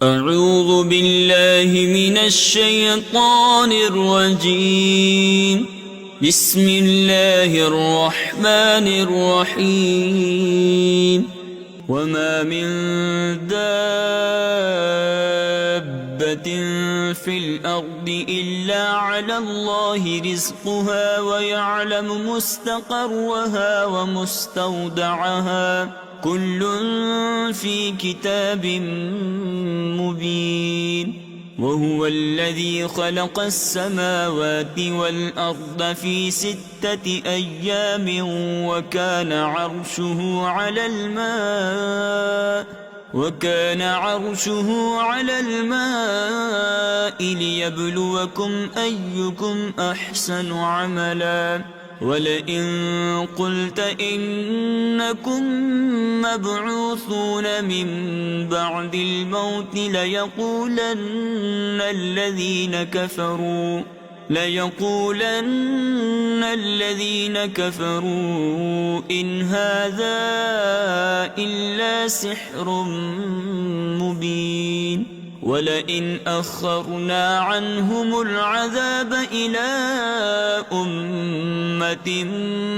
أعوذ بالله من الشيطان الرجيم. بسم الله الرحمن الرحيم. وما من دابة في الأرض إلا على الله رزقها ويعلم مستقرها ومستودعها كل في كتاب مبين. وهو الذي خلق السماوات والأرض في 6 أيام وكان عرشه على الماء ليبلوكم أيكم أحسن عملا. ولئن قلت إنكم مبعوثون من بعد الموت ليقولن الذين كفروا إن هذا إلا سحر مبين. ولئن أخرنا عنهم العذاب إلى أمة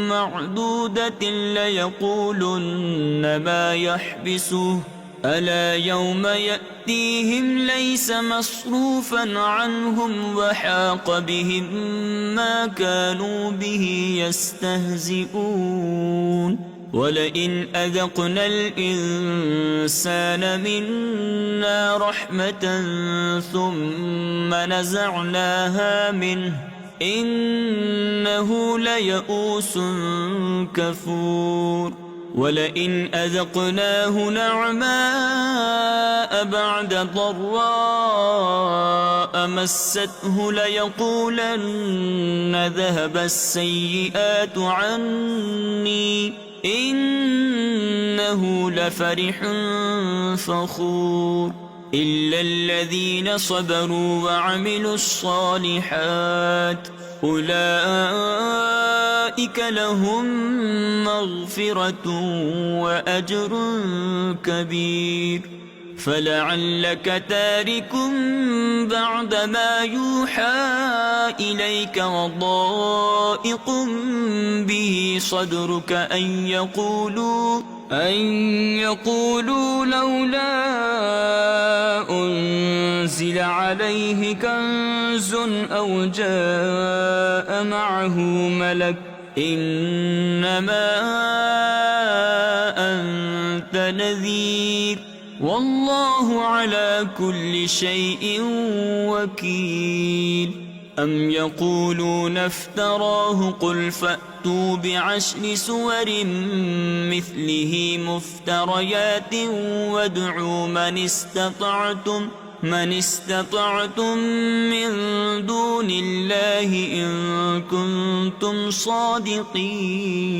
معدودة ليقولن ما يحبسه ألا يوم يأتيهم ليس مصروفا عنهم وحاق بهم ما كانوا به يستهزئون. ولئن أذقنا الإنسان منا رحمة ثم نزعناها منه إنه ليئوس كفور. ولئن أذقناه نعماء بعد ضراء مسته ليقولن ذهب السيئات عني إنه لفرح فخور. إلا الذين صبروا وعملوا الصالحات أولئك لهم مغفرة وأجر كبير. فلعلك تارك بعد ما يوحى إليك وضائق به صدرك أن يقولوا لولا أنزل عليه كنز أو جاء معه ملك إنما أنت نذير والله على كل شيء وكيل. أم يقولون افتراه قل فأتوا ب10 سور مثله مفتريات وادعوا من استطعتم من دون الله إن كنتم صادقين.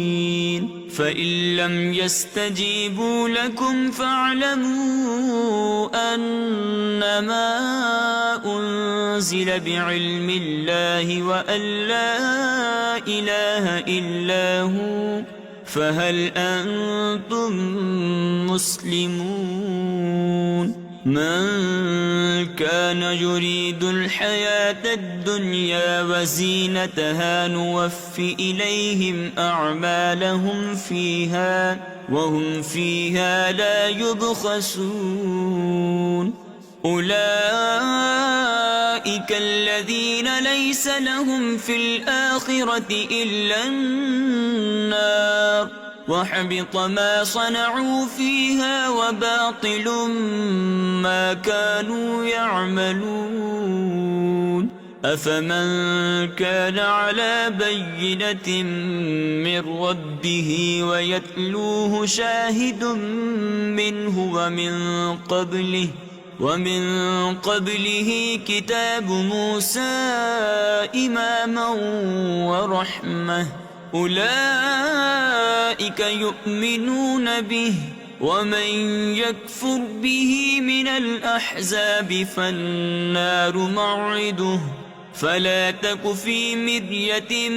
فإن لم يستجيبوا لكم فاعلموا أنما أنزل بعلم الله وأن لا إله إلا هو فهل أنتم مسلمون. من كان يريد الحياة الدنيا وزينتها نوف إليهم أعمالهم فيها وهم فيها لا يبخسون. أولئك الذين ليس لهم في الآخرة إلا النار وحبط ما صنعوا فيها وباطل ما كانوا يعملون. أفمن كان على بينة من ربه ويتلوه شاهد منه ومن قبله كتاب موسى إماما ورحمة أولئك يؤمنون به. ومن يكفر به من الأحزاب فالنار موعده فلا تك في مرية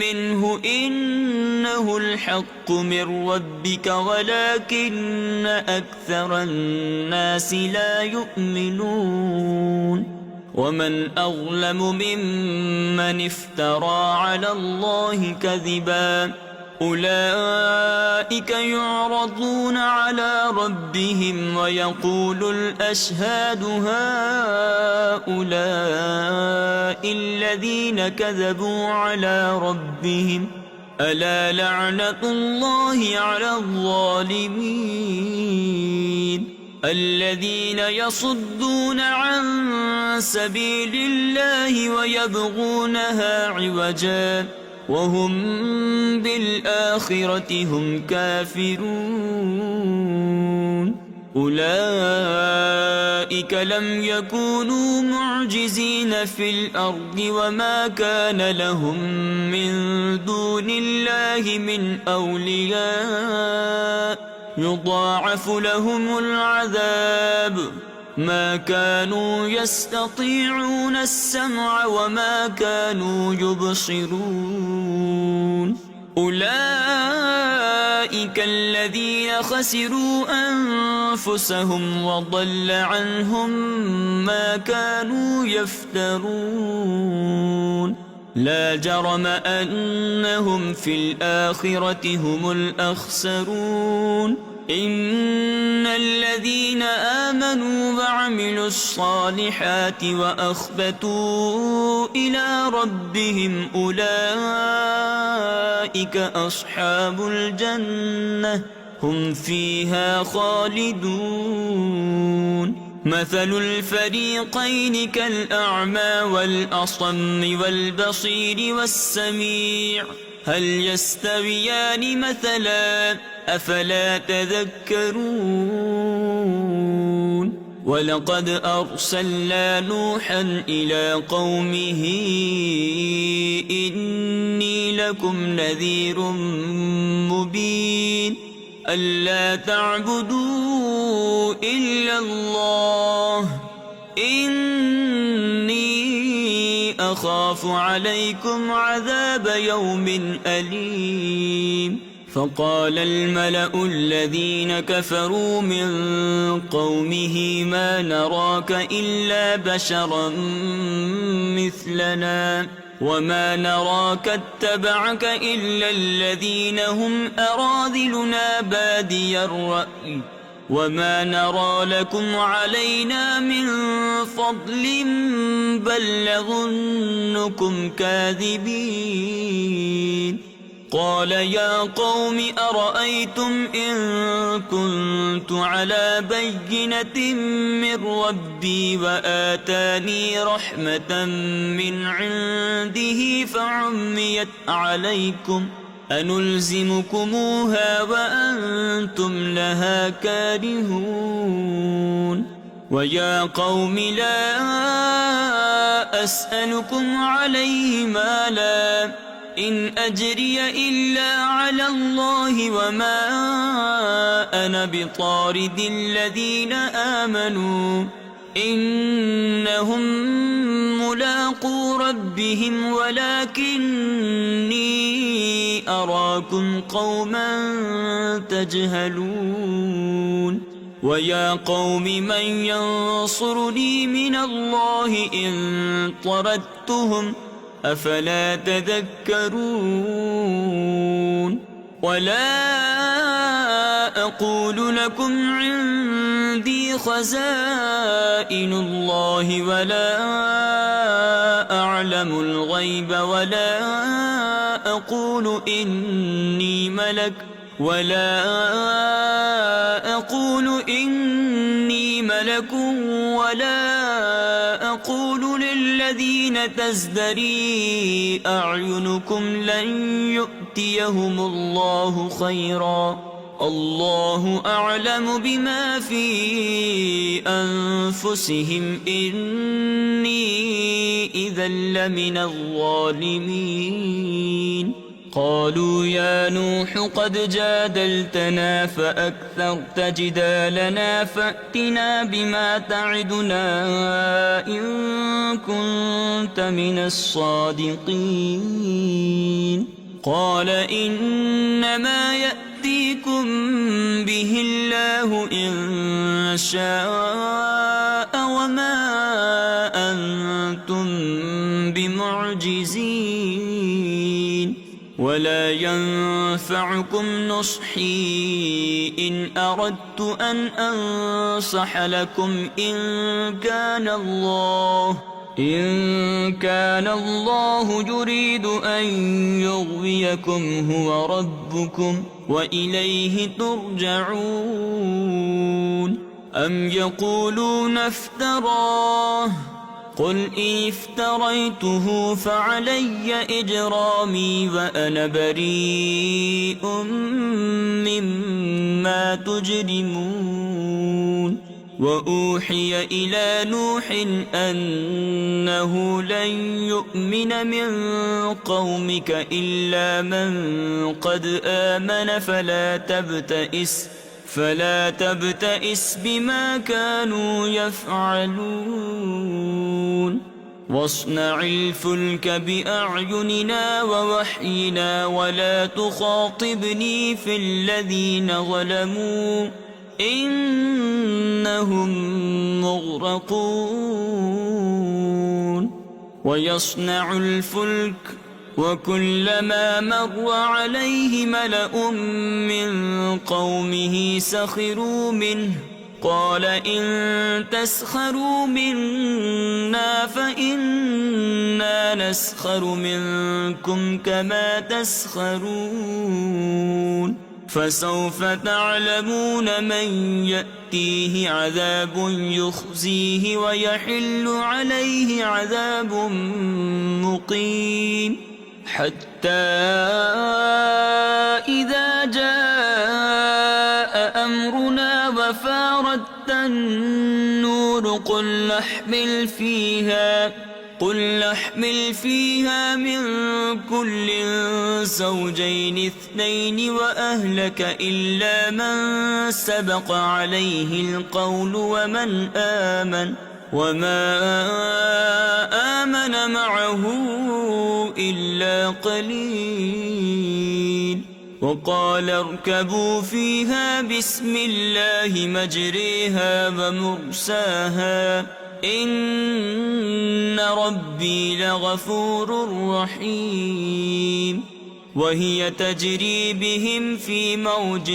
منه إنه الحق من ربك ولكن أكثر الناس لا يؤمنون ومن أظلم ممن افترى على الله كذبا أولئك يعرضون على ربهم ويقول الأشهاد هؤلاء الذين كذبوا على ربهم ألا لعنة الله على الظالمين الذين يصدون عن سبيل الله ويبغونها عوجا وهم بالآخرة هم كافرون أولئك لم يكونوا معجزين في الأرض وما كان لهم من دون الله من أولياء يضاعف لهم العذاب ما كانوا يستطيعون السمع وما كانوا يبصرون أولئك الذين خسروا أنفسهم وضل عنهم ما كانوا يفترون لا جرم أنهم في الآخرة هم الأخسرون إن الذين آمنوا وعملوا الصالحات وأخبتوا إلى ربهم أولئك أصحاب الجنة هم فيها خالدون مثل الفريقين كالأعمى والأصم والبصير والسميع هل يستويان مثلا أفلا تذكرون ولقد أرسلنا نوحا إلى قومه إني لكم نذير مبين ألا تعبدوا إلا الله إني أخاف عليكم عذاب يوم أليم فقال الملأ الذين كفروا من قومه ما نراك إلا بشرا مثلنا وما نراك اتبعك إلا الذين هم أراذلنا بادي الرأي وما نرى لكم علينا من فضل بل نظنكم كاذبين قال يا قوم أرأيتم إن كنت على بينة من ربي وآتاني رحمة من عنده فعميت عليكم أنلزمكموها وأنتم لها كارهون ويا قوم لا أسألكم عليه مالا إن أجري إلا على الله وما أنا بطارد الذين آمنوا إنهم ملاقو ربهم ولكني أراكم قوما تجهلون ويا قوم من ينصرني من الله إن طردتهم أفلا تذكرون ولا أقول لكم عندي خزائن الله ولا أعلم الغيب ولا أقول إني ملك ولا أقول للذين تزدري أعينكم لن يؤتيهم الله خيرا الله أعلم بما في أنفسهم إني إذا لمن الظالمين قالوا يا نوح قد جادلتنا فأكثرت جدالنا فأتنا بما تعدنا إن كنت من الصادقين قال إنما يأتيكم به الله إن شاء وما أنتم بمعجزين ولا ينفعكم نصحي إن أردت أن أنصح لكم إن كان الله يريد أن يغويكم هو ربكم وإليه ترجعون أم يقولون افتراه قل إن افتريته فعلي إجرامي وأنا بريء مما تجرمون وأوحي إلى نوح أنه لن يؤمن من قومك إلا من قد آمن فلا تبتئس بما كانوا يفعلون واصنع الفلك بأعيننا ووحينا ولا تخاطبني في الذين ظلموا إنهم مغرقون ويصنع الفلك وكلما مر عليه ملأ من قومه سخروا منه قال إن تسخروا منا فإنا نسخر منكم كما تسخرون فسوف تعلمون من يأتيه عذاب يخزيه ويحل عليه عذاب مقيم حتى إذا جاء أمرنا وفارت النور قل نحمل فيها من كل زوجين اثنين وأهلك إلا من سبق عليه القول وما آمن معه إلا قليل وقال اركبوا فيها بسم الله مجريها ومرساها إن ربي لغفور رحيم وهي تجري بهم في موج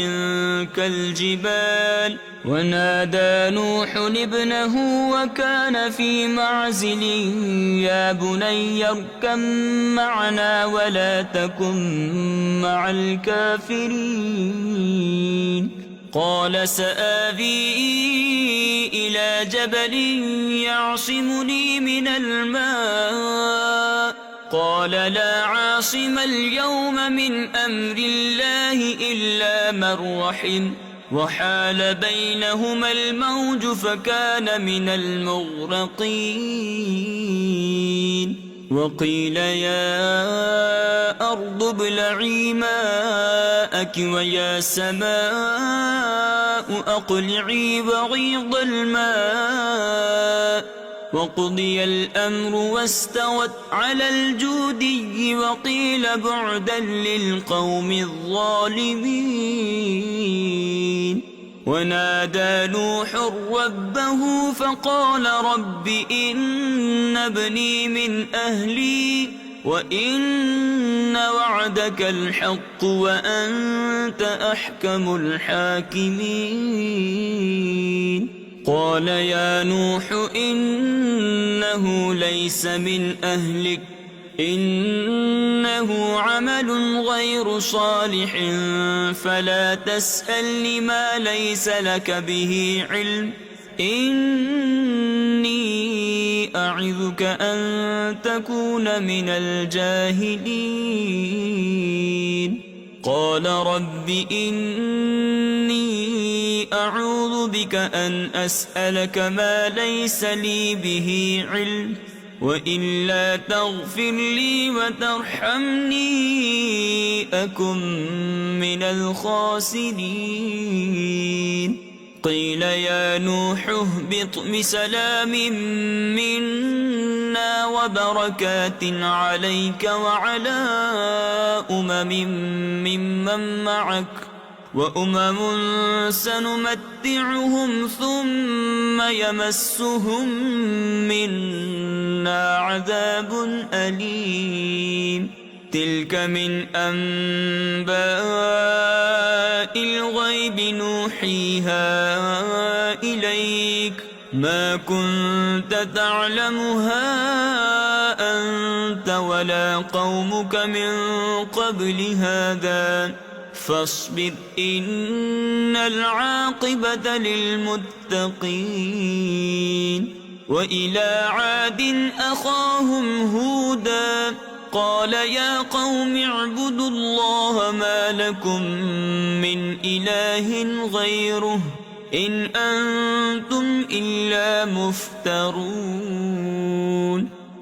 كالجبال ونادى نوح ابنه وكان في معزل يا بني اركب معنا ولا تكن مع الكافرين قال سآوي إلى جبل يعصمني من الماء قال لا عاصم اليوم من أمر الله إلا من رحم وحال بينهما الموج فكان من المغرقين وقيل يا أرض ابلعي ماءك ويا سماء أقلعي وغيض الماء وقضي الأمر واستوت على الجودي وقيل بعدا للقوم الظالمين ونادى نوح ربه فقال رب إن ابني من أهلي وإن وعدك الحق وأنت أحكم الحاكمين قال يا نوح إنه ليس من أهلك إنه عمل غير صالح فلا تسألني ما ليس لك به علم إني أعظك أن تكون من الجاهلين قال رب إني أعوذ بك أن أسألك ما ليس لي به علم وإلا تغفر لي وترحمني أكن من الخاسرين قيل يا نوح اهبط بسلام منا وبركات عليك وعلى ممن معك وأمم سنمتعهم ثم يمسهم منا عذاب أليم تلك من أنباء الغيب نوحيها إليك ما كنت تعلمها أنت ولا قومك من قبل هذا فاصبر إن العاقبة للمتقين وإلى عاد أخاهم هودا قال يا قوم اعبدوا الله ما لكم من إله غيره إن أنتم إلا مفترون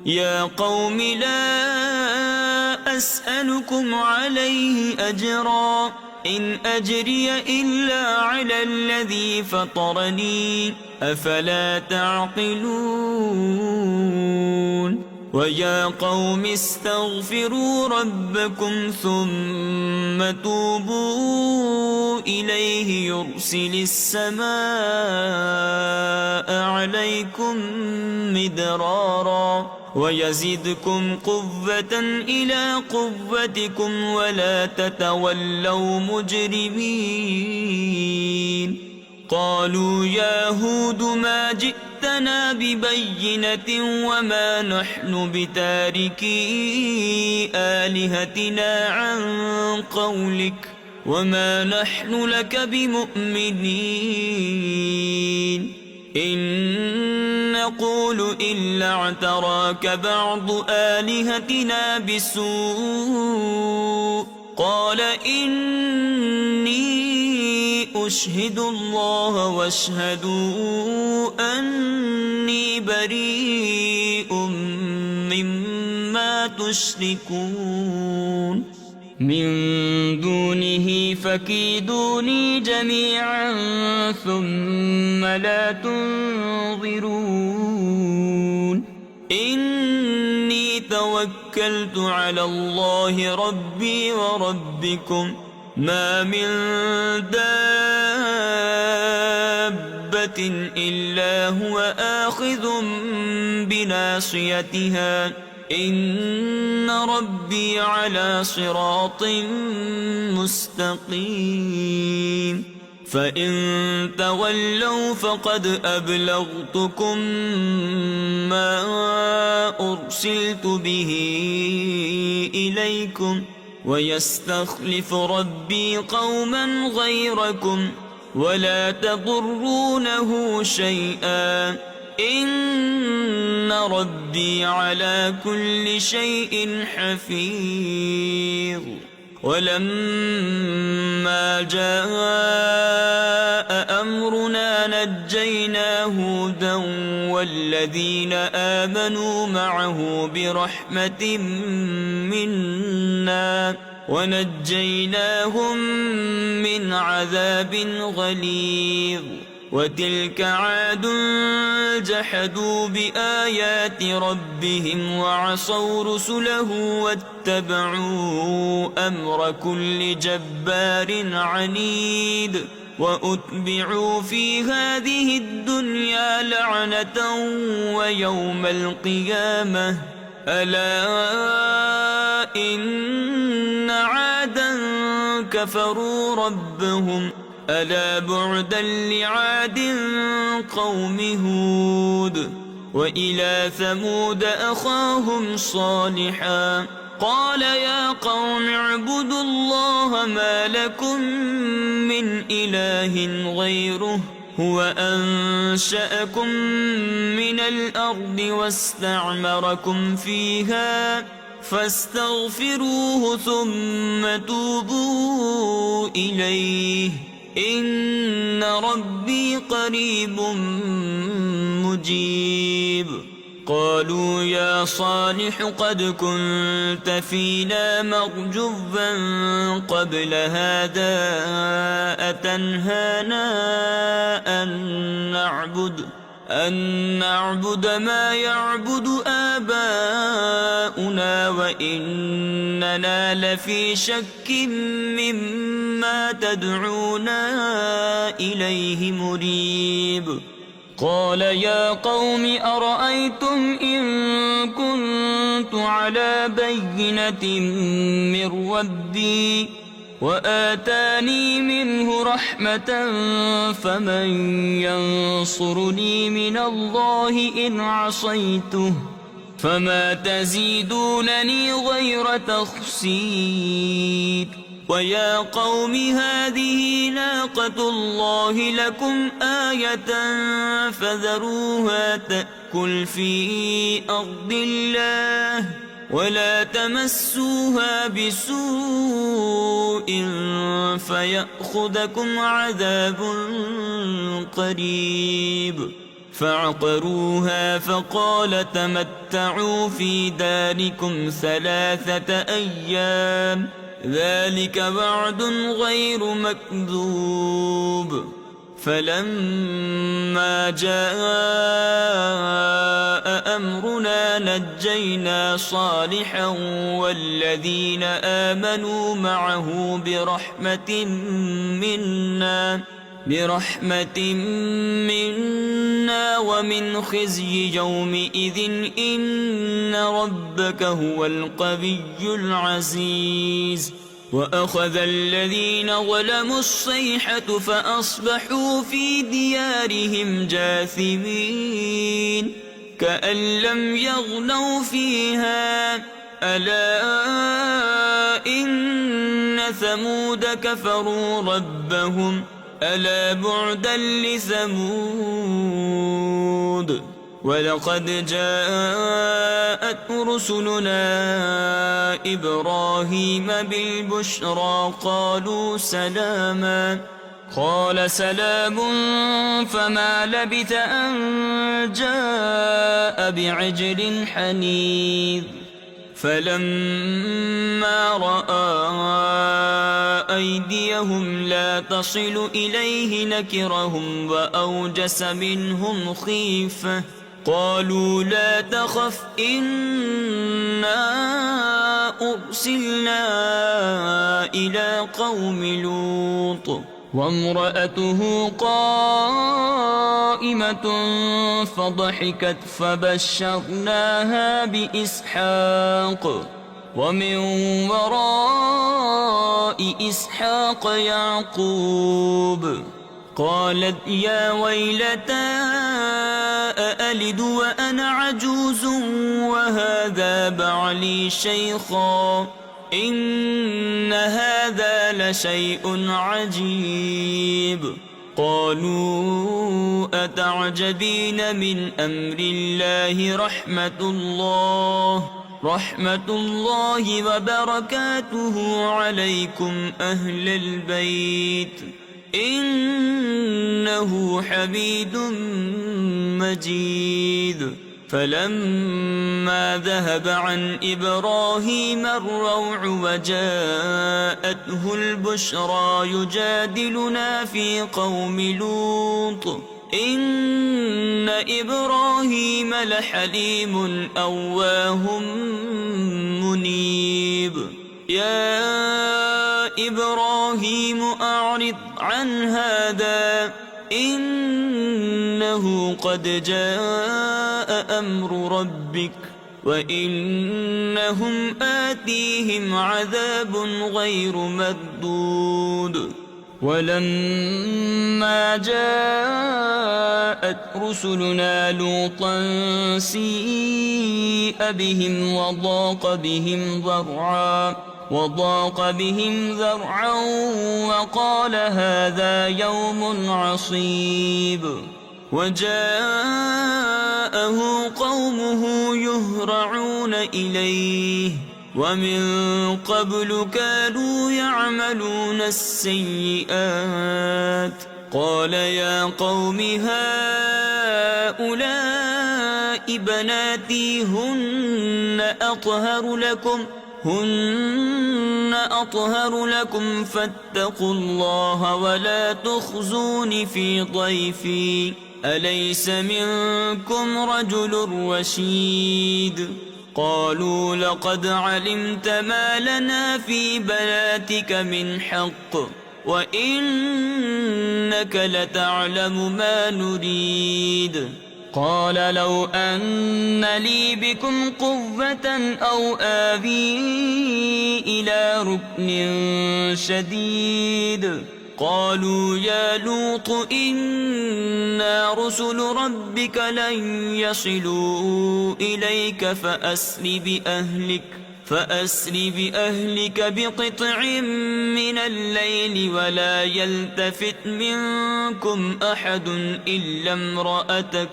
يا قوم لا أسألكم عليه أجرا إن أجري إلا على الذي فطرني أفلا تعقلون ويا قوم استغفروا ربكم ثم توبوا إليه يرسل السماء عليكم مدرارا ويزدكم قوة إلى قوتكم ولا تتولوا مجرمين قالوا يا هود ما جئتنا ببينة وما نحن بتاركي آلهتنا عن قولك وما نحن لك بمؤمنين إن نقول إلا اعتراك بعض آلهتنا بسوء قال إني أشهد الله واشهدوا أني بريء مما تشركون من دونه فكيدوني جميعا ثم لا تنظرون إني توكلت على الله ربي وربكم ما من دابة إلا هو آخذ بناصيتها إن ربي على صراط مستقيم فإن تولوا فقد أبلغتكم ما أرسلت به إليكم ويستخلف ربي قوما غيركم ولا تضرونه شيئا إن ربي على كل شيء حفيظ ولما جاء أمرنا نجينا هودا والذين آمنوا معه برحمة منا ونجيناهم من عذاب غليظ وتلك عاد جحدوا بآيات ربهم وعصوا رسله واتبعوا أمر كل جبار عنيد وأتبعوا في هذه الدنيا لعنة ويوم القيامة ألا إن عادا كفروا ربهم ألا بعدا لعاد قوم هود وإلى ثمود أخاهم صالحا قال يا قوم اعبدوا الله ما لكم من إله غيره هو أنشأكم من الأرض واستعمركم فيها فاستغفروه ثم توبوا إليه إن ربي قريب مجيب قالوا يا صالح قد كنت فينا مرجوا قبل هذا أتنهانا أن نعبد ما يعبد آباؤنا وإننا لفي شك مما تدعونا إليه مريب. قال يا قوم أرأيتم إن كنت على بينة من ربي وآتاني منه رحمة فمن ينصرني من الله إن عصيته فما تزيدونني غير تخسير. ويا قوم هذه ناقة الله لكم آية فذروها تأكل في أرض الله ولا تمسوها بسوء فيأخذكم عذاب قريب. فعقروها فقال تمتعوا في داركم 3 أيام ذلك وعد غير مكذوب. فلما جاء أمرنا نجينا صالحا والذين آمنوا معه برحمة منا ومن خزي يومئذ إن ربك هو القوي العزيز. وأخذ الذين ظلموا الصيحة فأصبحوا في ديارهم جاثمين كأن لم يغنوا فيها ألا إن ثمود كفروا ربهم ألا بعدا لثمود. ولقد جاءت رسلنا إبراهيم بالبشرى قالوا سلاما قال سلام فما لبث أن جاء بعجل حنيذ. فلما رأى أيديهم لا تصل إليه نكرهم وأوجس منهم خيفة قالوا لا تخف إنا أرسلنا إلى قوم لوط وامرأته قائمة فضحكت فبشرناها بإسحاق ومن وراء إسحاق يعقوب. قالت يا ويلتى أألد وأنا عجوز وهذا بعلي شيخا إن هذا لشيء عجيب. قالوا أتعجبين من أمر الله رحمة الله وبركاته عليكم أهل البيت إنه حميد مجيد. فلما ذهب عن إبراهيم الروع وجاءته البشرى يجادلنا في قوم لوط إن إبراهيم لحليم أواه منيب. يا إبراهيم أعرض عن هذا إنه قد جاء أمر ربك وإنهم آتيهم عذاب غير مردود. ولما جاءت رسلنا لوطا سيء بهم وضاق بهم ذرعا وقال هذا يوم عصيب. وجاءه قومه يهرعون إليه ومن قبل كانوا يعملون السيئات. قال يا قوم هؤلاء بناتي هن أطهر لكم فاتقوا الله ولا تخزون في ضيفي أليس منكم رجل رشيد قالوا لقد علمت ما لنا في بناتك من حق وإنك لتعلم ما نريد قال لو أن لي بكم قوة أو آوي إلى ركن شديد قالوا يا لوط إنا رسل ربك لن يصلوا إليك فأسر بأهلك بقطع من الليل ولا يلتفت منكم أحد إلا امرأتك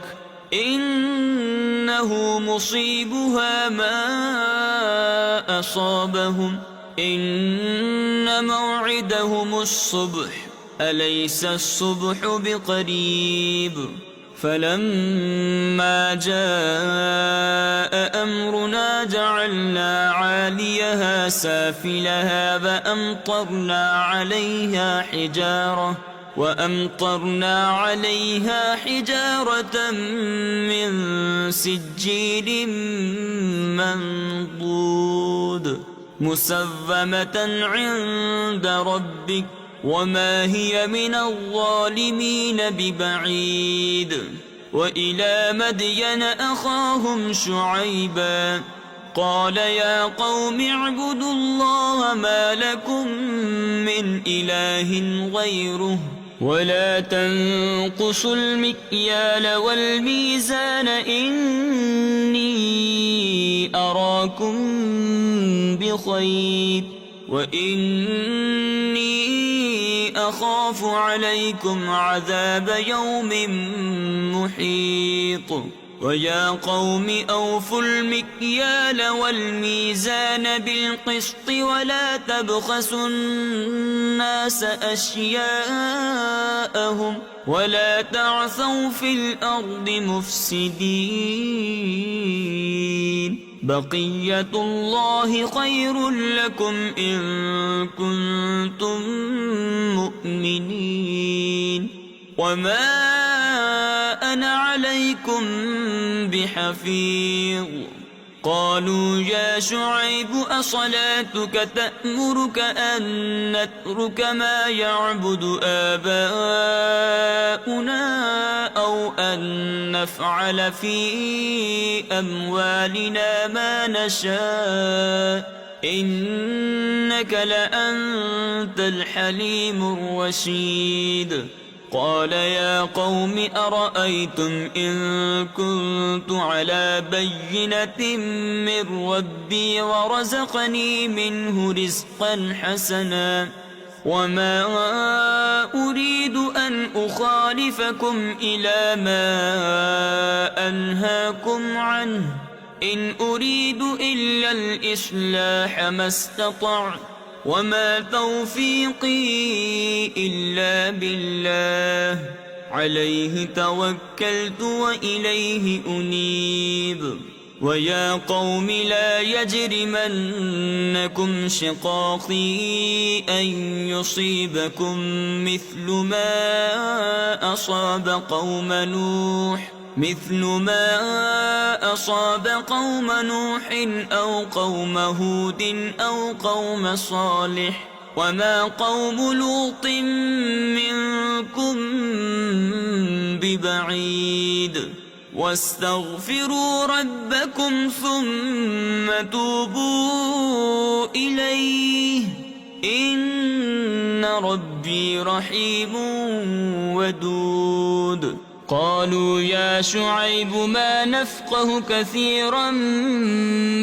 إنه مصيبها ما أصابهم إن موعدهم الصبح أليس الصبح بقريب فلما جاء أمرنا جعلنا عاليها سافلها وأمطرنا عليها حجارة من سجيل منضود مسومة عند ربك وما هي من الظالمين ببعيد وإلى مدين أخاهم شعيبا قال يا قوم اعبدوا الله ما لكم من إله غيره ولا تنقصوا المكيال والميزان إني أراكم بخير وإني أخاف عليكم عذاب يوم محيط ويا قوم أوفوا المكيال والميزان بالقسط ولا تبخسوا الناس أشياءهم ولا تعثوا في الأرض مفسدين بقية الله خير لكم إن كنتم مؤمنين وما أنا عليكم بحفيظ قالوا يا شعيب أصلاتك تأمرك أن نترك ما يعبد آباؤنا أو أن نفعل في أموالنا ما نشاء إنك لأنت الحليم الرشيد قال يا قوم أرأيتم إن كنت على بينة من ربي ورزقني منه رزقا حسنا وما أريد أن أخالفكم إلى ما أنهاكم عنه إن أريد إلا الإصلاح ما استطعت وما توفيقي إلا بالله عليه توكلت وإليه أنيب ويا قوم لا يجرمنكم شقاقي أن يصيبكم مثل ما أصاب قوم نوح أو قوم هود أو قوم صالح وما قوم لوط منكم ببعيد واستغفروا ربكم ثم توبوا إليه إن ربي رحيم ودود قالوا يا شعيب ما نفقه كثيرا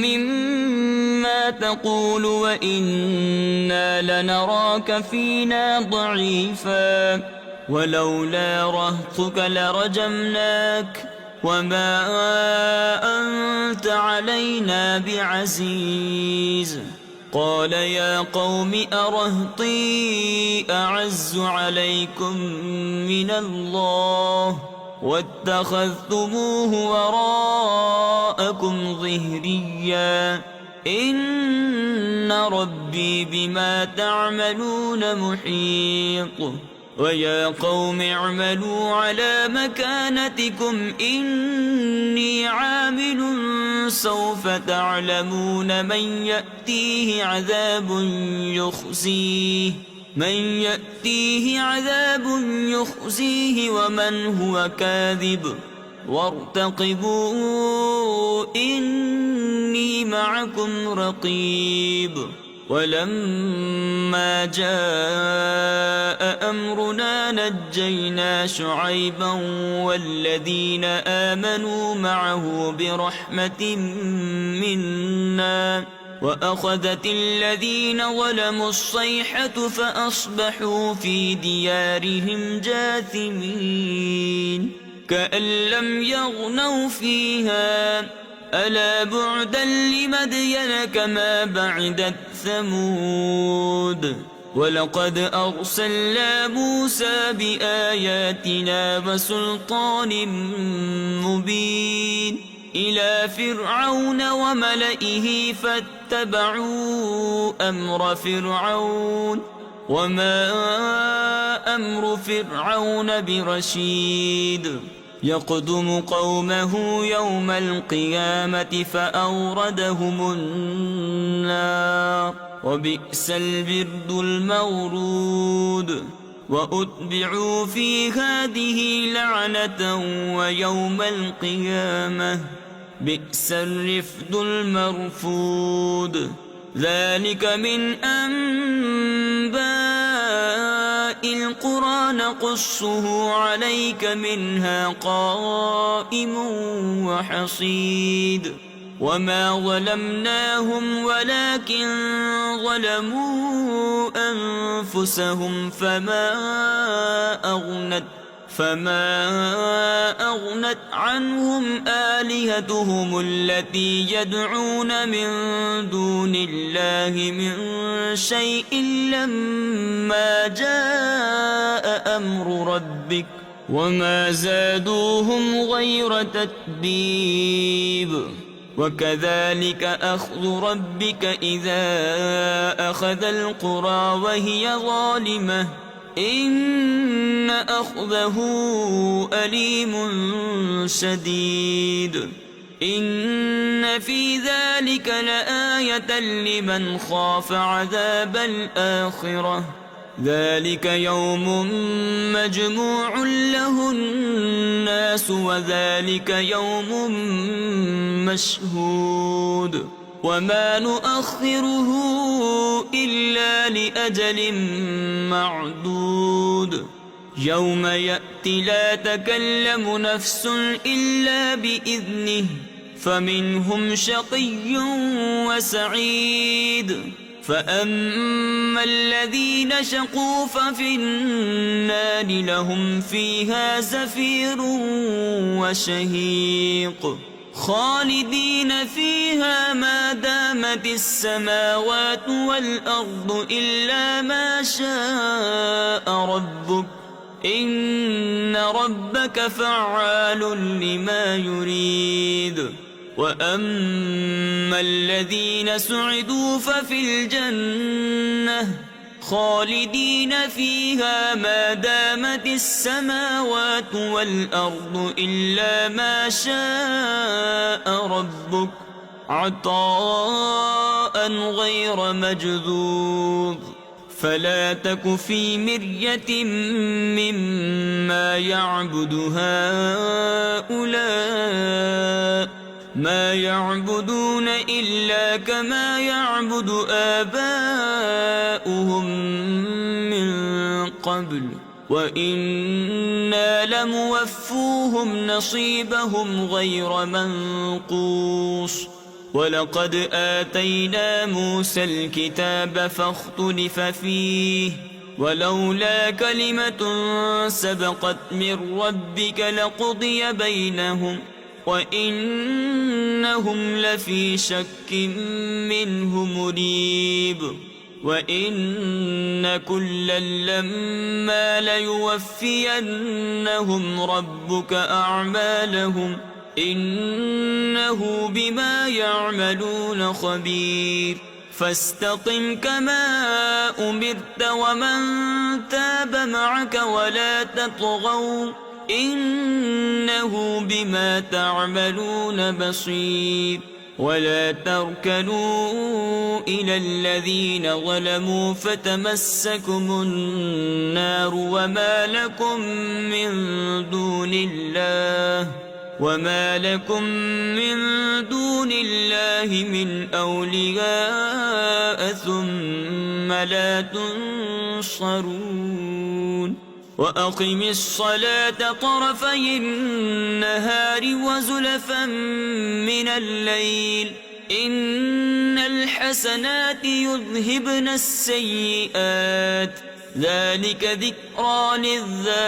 مما تقول وإنا لنراك فينا ضعيفا ولولا رهطك لرجمناك وما أنت علينا بعزيز قال يا قوم أرهطي أعز عليكم من الله واتخذتموه وراءكم ظهريا إن ربي بما تعملون محيط ويا قوم اعملوا على مكانتكم إني عامل سوف تعلمون من يأتيه عذاب يخزيه ومن هو كاذب وارتقبوا إني معكم رقيب ولما جاء أمرنا نجينا شعيبا والذين آمنوا معه برحمة منا وأخذت الذين ظلموا الصيحة فأصبحوا في ديارهم جاثمين كأن لم يغنوا فيها ألا بعدا لمدين كما بعدت ثمود ولقد أرسلنا موسى بآياتنا وسلطان مبين إلى فرعون وملئه فاتبعوا أمر فرعون وما أمر فرعون برشيد يقدم قومه يوم القيامة فأوردهم النار وبئس البرد المورود وأتبعوا في هذه لعنة ويوم القيامة بئس الرفد المرفود ذلك من أنباء القرى نقصه عليك منها قائم وحصيد وما ظلمناهم ولكن ظلموا أنفسهم فما أغنت عنهم آلهتهم التي يدعون من دون الله من شيء لما جاء أمر ربك وما زادوهم غير تتبيب وكذلك أخذ ربك إذا أخذ القرى وهي ظالمة إن أخذه أليم شديد إن في ذلك لآية لمن خاف عذاب الآخرة ذلك يوم مجموع له الناس وذلك يوم مشهود وما نؤخره إلا لأجل معدود يوم يأتي لا تكلم نفس إلا بإذنه فمنهم شقي وسعيد فأما الذين شقوا ففي النار لهم فيها زفير وشهيق خالدين فيها ما دامت السماوات والأرض إلا ما شاء ربك إن ربك فعال لما يريد وأما الذين سعدوا ففي الجنة خالدين فيها ما دامت السماوات والأرض إلا ما شاء ربك عطاء غير مجذوذ فلا تك في مرية مما يعبد هؤلاء ما يعبدون إلا كما يعبد آباؤهم من قبل وإنا لموفوهم نصيبهم غير منقوص ولقد آتينا موسى الكتاب فاختلف فيه ولولا كلمة سبقت من ربك لقضي بينهم وإنهم لفي شك منه مريب وإن كلا لما ليوفينهم ربك أعمالهم إنه بما يعملون خبير فاستقم كما أمرت ومن تاب معك ولا تطغوا إنه بما تعملون بصير ولا تركنوا إلى الذين ظلموا فتمسكم النار وما لكم من دون الله من أولياء ثم لا تنصرون وأقم الصلاة طرفي النهار وزلفا من الليل إن الحسنات يذهبن السيئات ذلك ذكرى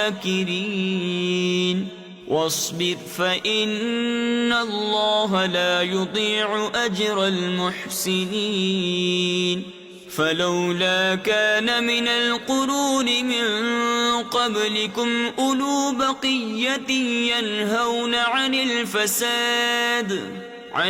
للذاكرين واصبر فإن الله لا يضيع أجر المحسنين فلولا كان من القرون من قبلكم أولو بقية ينهون عن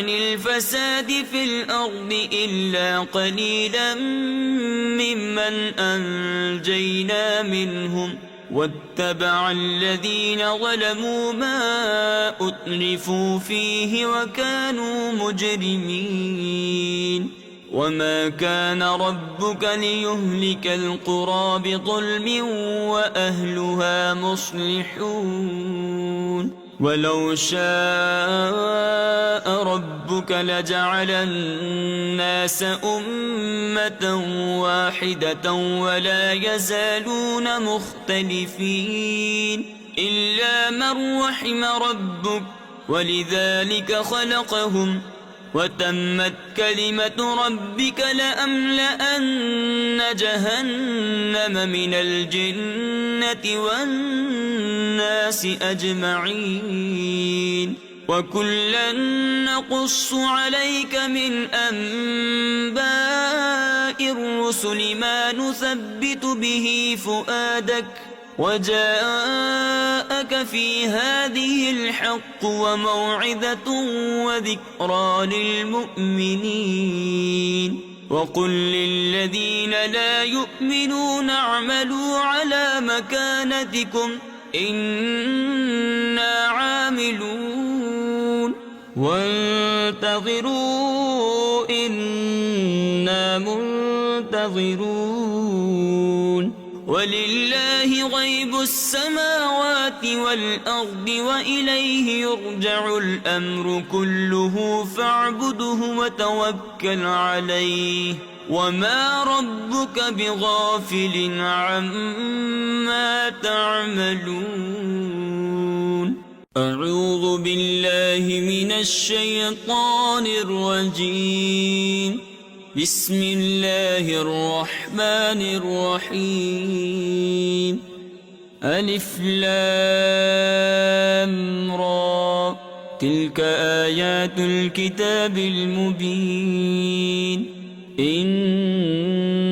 الفساد في الأرض إلا قليلا ممن أنجينا منهم واتبع الذين ظلموا ما أترفوا فيه وكانوا مجرمين وما كان ربك ليهلك القرى بظلم وأهلها مصلحون ولو شاء ربك لجعل الناس أمة واحدة ولا يزالون مختلفين إلا من رحم ربك ولذلك خلقهم وتمت كلمة ربك لأملأن جهنم من الجنة والناس أجمعين وكلا نقص عليك من أنباء الرسل ما نثبت به فؤادك وجاءك في هذه الحق وموعظة وذكرى للمؤمنين وقل للذين لا يؤمنون اعملوا على مكانتكم إنا عاملون وانتظروا إنا منتظرون ولله غيب السماوات والأرض وإليه يرجع الأمر كله فاعبده وتوكل عليه وما ربك بغافل عما تعملون أعوذ بالله من الشيطان الرجيم بسم الله الرحمن الرحيم ألف لام را تلك آيات الكتاب المبين إنا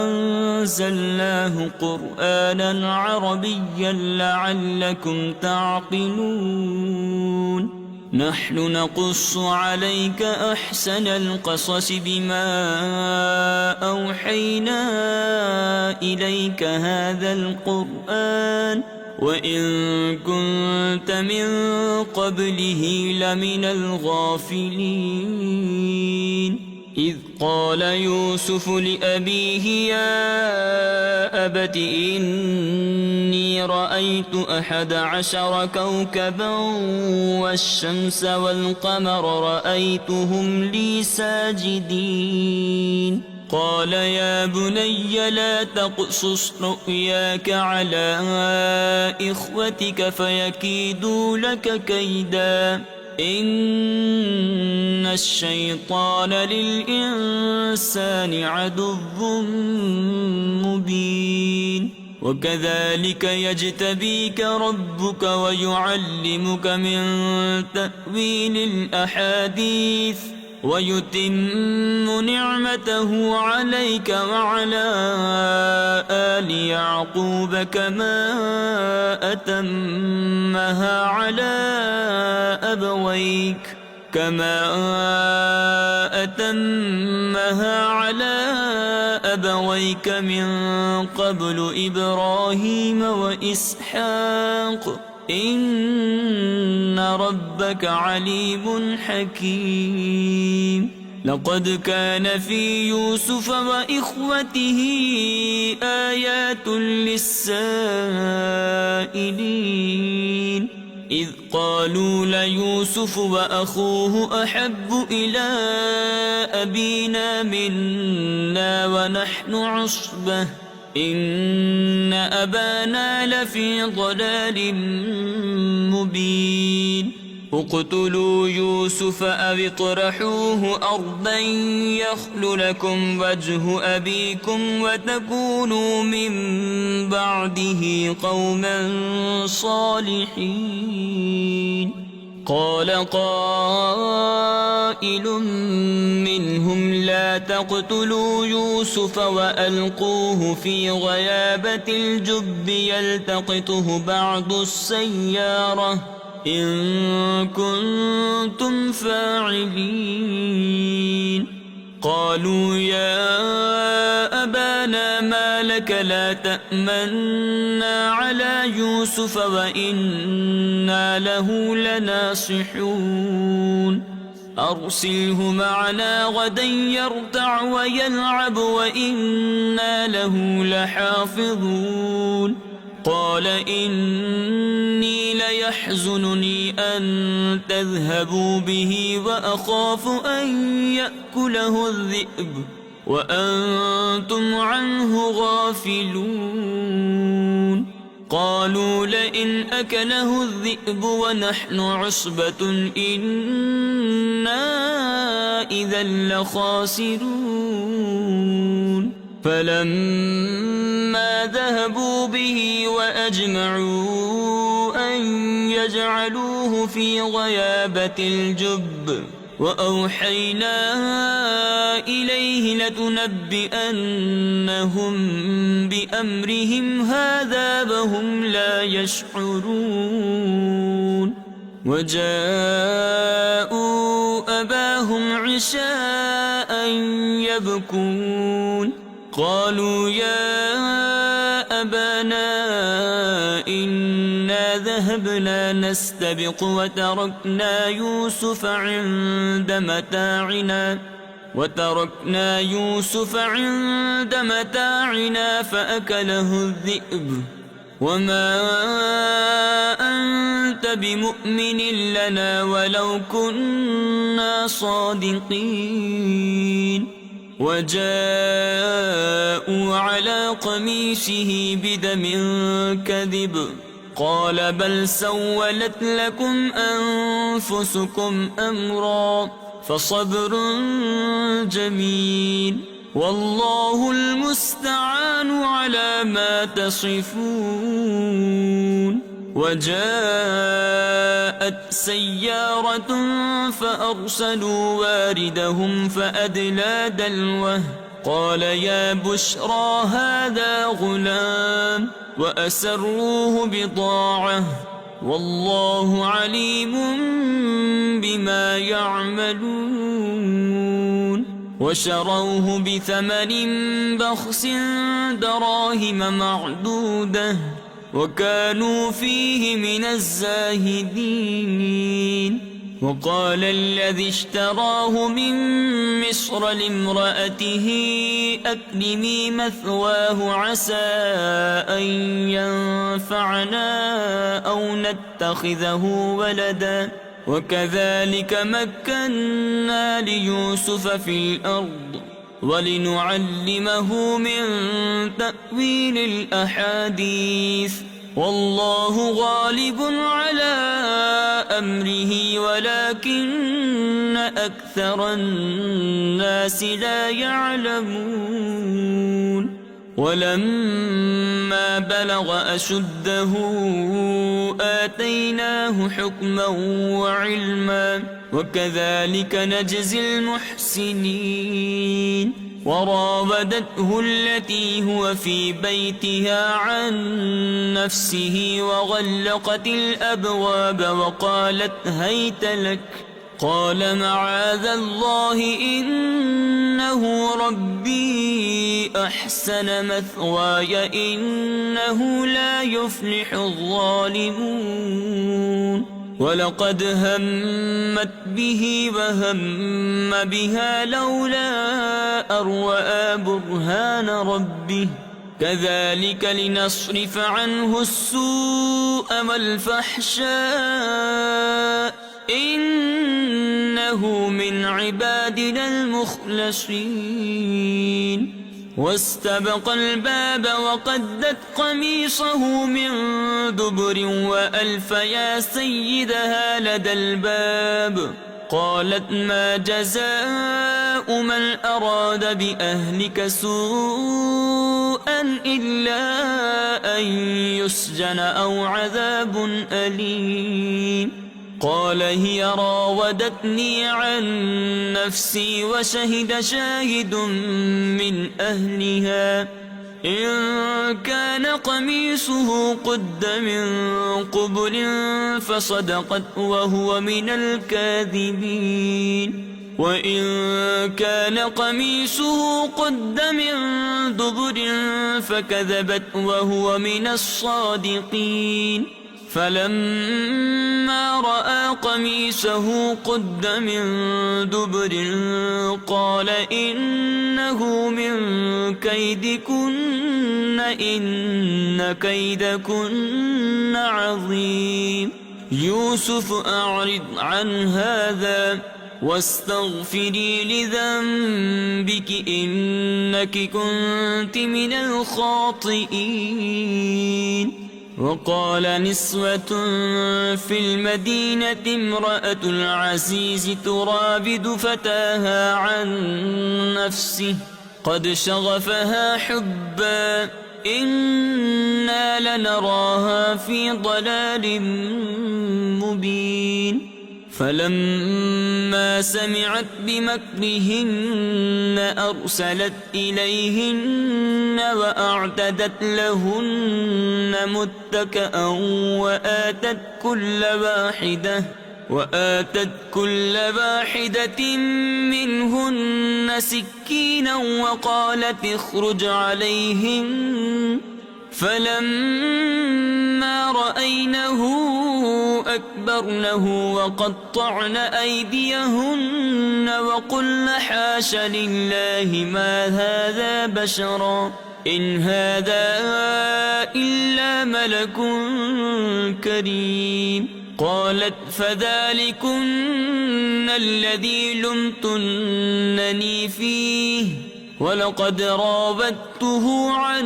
أنزلناه قرآنا عربيا لعلكم تعقلون نحن نقص عليك أحسن القصص بما أوحينا إليك هذا القرآن وإن كنت من قبله لمن الغافلين إذ قال يوسف لأبيه يا أبت إني رأيت 11 كوكبا والشمس والقمر رأيتهم لي ساجدين قال يا بني لا تقصص رؤياك على إخوتك فيكيدوا لك كيدا إن الشيطان للإنسان عدو مبين وكذلك يجتبيك ربك ويعلمك من تأويل الأحاديث ويتم نعمته عليك وعلى آل يعقوب كما أتمها على أبويك من قبل إبراهيم وإسحاق إن ربك عليم حكيم. لقد كان في يوسف وإخوته آيات للسائلين إذ قالوا ليوسف وأخوه أحب إلى أبينا منا ونحن عصبة إن أبانا لفي ضلال مبين. اقتلوا يوسف أو اطرحوه أرضا يخل لكم وجه أبيكم وتكونوا من بعده قوما صالحين. قال قائل منهم لا تقتلوا يوسف وألقوه في غيابة الجب يلتقطه بعض السيارة إن كنتم فاعلين. قالوا يا أبانا ما لك لا تأمنا على يوسف وإنا له لناصحون أرسله معنا غدا يرتع ويلعب وإنا له لحافظون. قال إني ليحزنني أن تذهبوا به وأخاف أن يأكله الذئب وأنتم عنه غافلون. قالوا لئن أكله الذئب ونحن عصبة إنا إذا لخاسرون. فلما ذهبوا به وأجمعوا أن يجعلوه في غيابة الجب وأوحينا إليه لتنبئنهم بأمرهم هذا وهم لا يشعرون. وجاءوا أباهم عشاء يبكون قالوا يا أبانا إنا ذهبنا نستبق وتركنا يوسف عند متاعنا فأكله الذئب وما أنت بمؤمن لنا ولو كنا صادقين. وجاءوا على قميصه بدم كذب قال بل سولت لكم أنفسكم أمرا فصبر جميل والله المستعان على ما تصفون. وجاءت سيارة فأرسلوا واردهم فأدلى دلوه قال يا بشرى هذا غلام وأسروه بضاعة والله عليم بما يعملون. وشروه بثمن بخس دراهم معدودة وكانوا فيه من الزاهدين. وقال الذي اشتراه من مصر لامرأته أكرمي مثواه عسى أن ينفعنا أو نتخذه ولدا وكذلك مكنا ليوسف في الأرض ولنعلمه من تأويل الأحاديث والله غالب على أمره ولكن أكثر الناس لا يعلمون. ولما بلغ أشده آتيناه حكما وعلما وكذلك نجزي المحسنين وراودته التي هو في بيتها عن نفسه وغلقت الأبواب وقالت هيت لك قال معاذ الله إنه ربي أحسن مثواي إنه لا يفلح الظالمون ولقد همت به وهم بها لولا أن رأى برهان ربه كذلك لنصرف عنه السوء والفحشاء إنه من عبادنا المخلصين واستبق الباب وقدت قميصه من دبر وألف يا سيدها لدى الباب قالت ما جزاء من أراد بأهلك سوءا إلا أن يسجن أو عذاب أليم قال هي راودتني عن نفسي وشهد شاهد من أهلها إن كان قميصه قد من قبل فصدقت وهو من الكاذبين وإن كان قميصه قد من دبر فكذبت وهو من الصادقين فلما رأى قميصه قد من دبر قال إنه من كيدكن إن كيدكن عظيم يوسف أعرض عن هذا واستغفري لذنبك إنك كنت من الخاطئين وقال نسوة في المدينة امرأة العزيز تراود فتاها عن نفسه قد شغفها حبا إنا لنراها في ضلال مبين فلما سمعت بمكرهن أرسلت إليهن وأعتدت لهن متكأ وآتت كل واحدة منهن سكينا وقالت اخرج عليهن فلما رأينه أكبرنه وقطعن أيديهن وقلن حاش لله ما هذا بشرا إن هذا إلا ملك كريم قالت فذلكن الذي لمتنني فيه ولقد راودته عن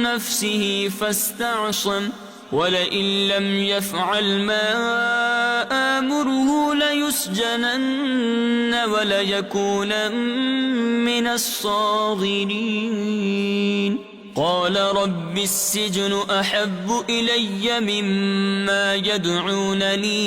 نفسه فاستعصم ولئن لم يفعل ما آمره ليسجنن وليكون من الصاغرين قال رب السجن أحب إلي مما يدعونني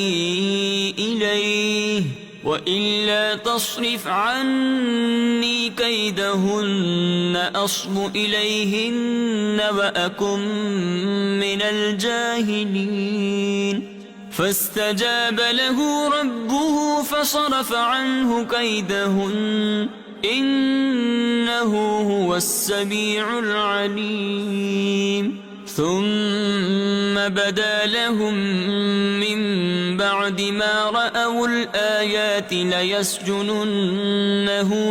إليه وإلا تصرف عني كيدهن أصب إليهن وأكن من الجاهلين فاستجاب له ربه فصرف عنه كيدهن إنه هو السميع العليم ثم بدا لهم من بعد ما رأوا الآيات ليسجننه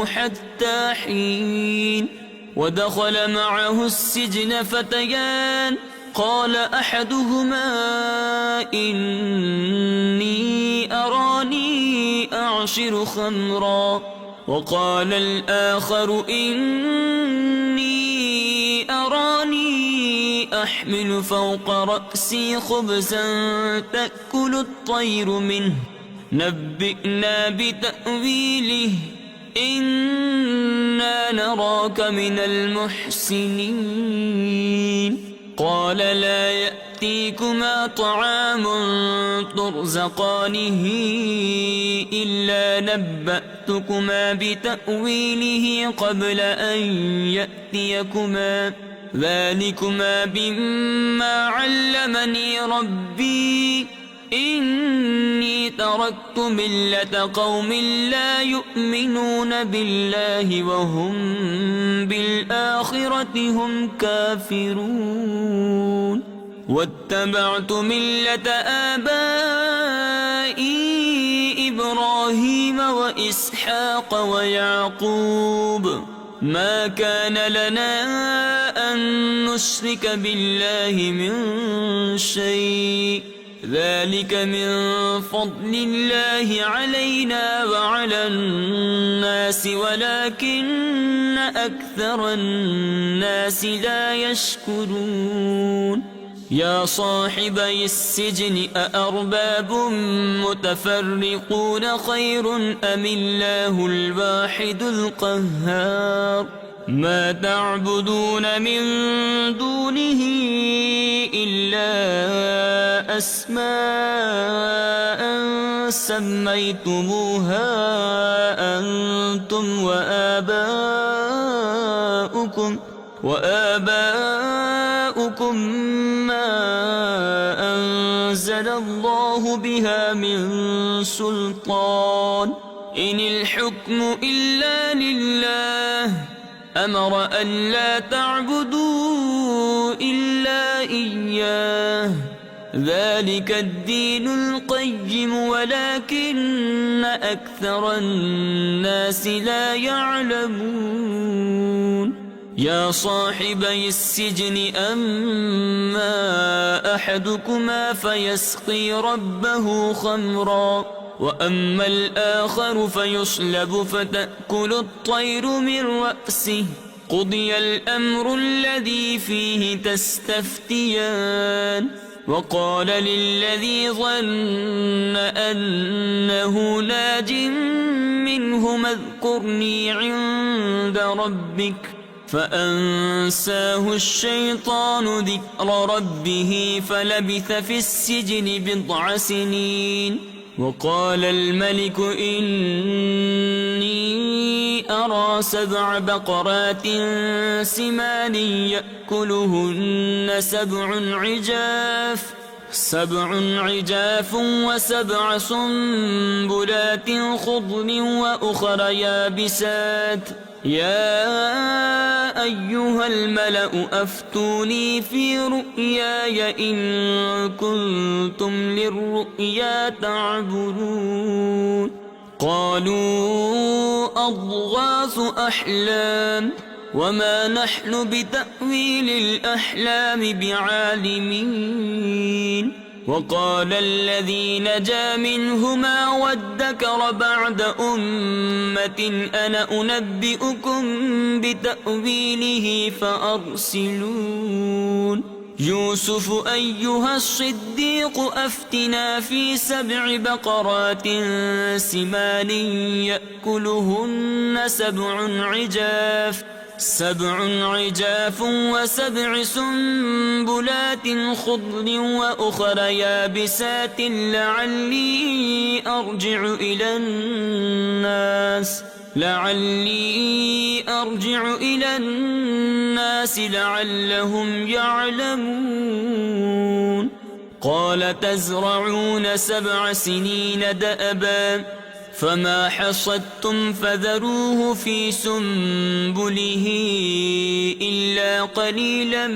حتى حين ودخل معه السجن فتيان قال أحدهما إني أراني أعصر خمرا وقال الآخر إني أراني أحمل فوق رأسي خبزا تأكل الطير منه نبئنا بتأويله إنا نراك من المحسنين. قال لا يأتيكما طعام ترزقانه إلا نبأتكما بتأويله قبل أن يأتيكما، ذلكما مما علمني ربي، إني تركت ملة قوم لا يؤمنون بالله وهم بالآخرة هم كافرون. واتبعت ملة آبائي إبراهيم وإسحاق ويعقوب، ما كان لنا أن نشرك بالله من شيء، ذلك من فضل الله علينا وعلى الناس ولكن أكثر الناس لا يشكرون. يا صاحبي السجن أأرباب متفرقون خير أم الله الواحد القهار؟ ما تعبدون من دونه إلا أسماء سميتموها أنتم وآباؤكم ما أنزل الله بها من سلطان، إن الحكم إلا لله، أمر أن لا تعبدوا إلا إياه، ذلك الدين القيم ولكن أكثر الناس لا يعلمون. يا صاحبي السجن أما أحدكما فيسقي ربه خمرا وأما الآخر فيصلب فتأكل الطير من رأسه، قضي الأمر الذي فيه تستفتيان. وقال للذي ظن أنه ناج منهما اذكرني عند ربك، فأنساه الشيطان ذكر ربه فلبث في السجن بضع سنين. وقال الملك إني أرى 7 بقرات سمان يأكلهن 7 عجاف و7 سنبلات خضر وأخر يابسات، يا أيها الملأ أفتوني في رؤياي إن كنتم للرؤيا تعبرون. قالوا أضغاث أحلام وما نحن بتأويل الأحلام بعالمين. وقال الذي نجا منهما وادكر بعد أمة أنا أنبئكم بتأويله فأرسلون. يوسف أيها الصديق أفتنا في 7 بقرات سمان يأكلهن 7 عجاف و7 سنبلات خضر وأخر يابسات لعلي أرجع إلى الناس لعلهم يعلمون. قال تزرعون 7 سنين دأبا فما حصدتم فذروه في سنبله إلا قليلا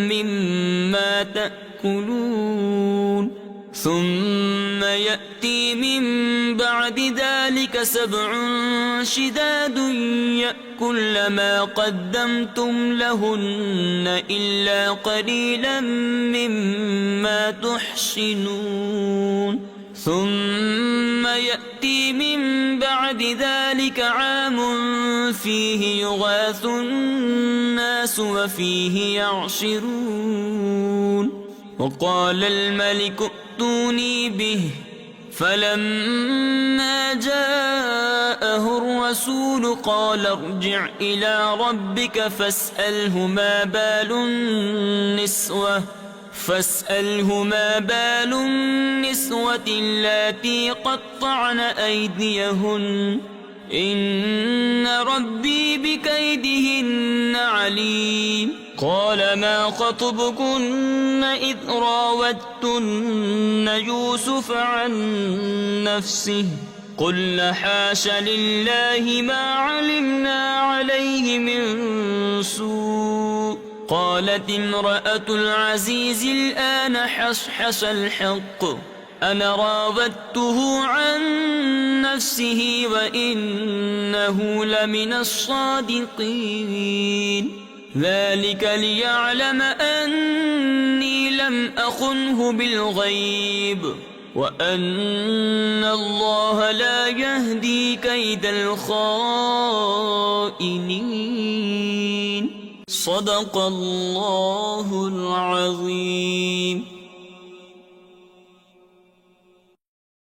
مما تأكلون. ثم يأتي من بعد ذلك 7 شداد يأكل ما قدمتم لهن إلا قليلا مما تحصنون. ثم يأتي من بعد ذلك عام فيه يغاث الناس وفيه يعصرون. وقال الملك ائتوني به فلما جاءه الرسول قال ارجع إلى ربك فاسأله ما بال النسوة اللاتي قطعن أيديهن إن ربي بكيدهن عليم. قال ما خطبكن إذ راوتن يوسف عن نفسه قلن حاش لله ما علمنا عليه من سوء. قالت امرأة العزيز الآن حصحص الحق أنا راودته عن نفسه وإنه لمن الصادقين. ذلك ليعلم أني لم أخنه بالغيب وأن الله لا يهدي كيد الخائنين. صدق الله العظيم.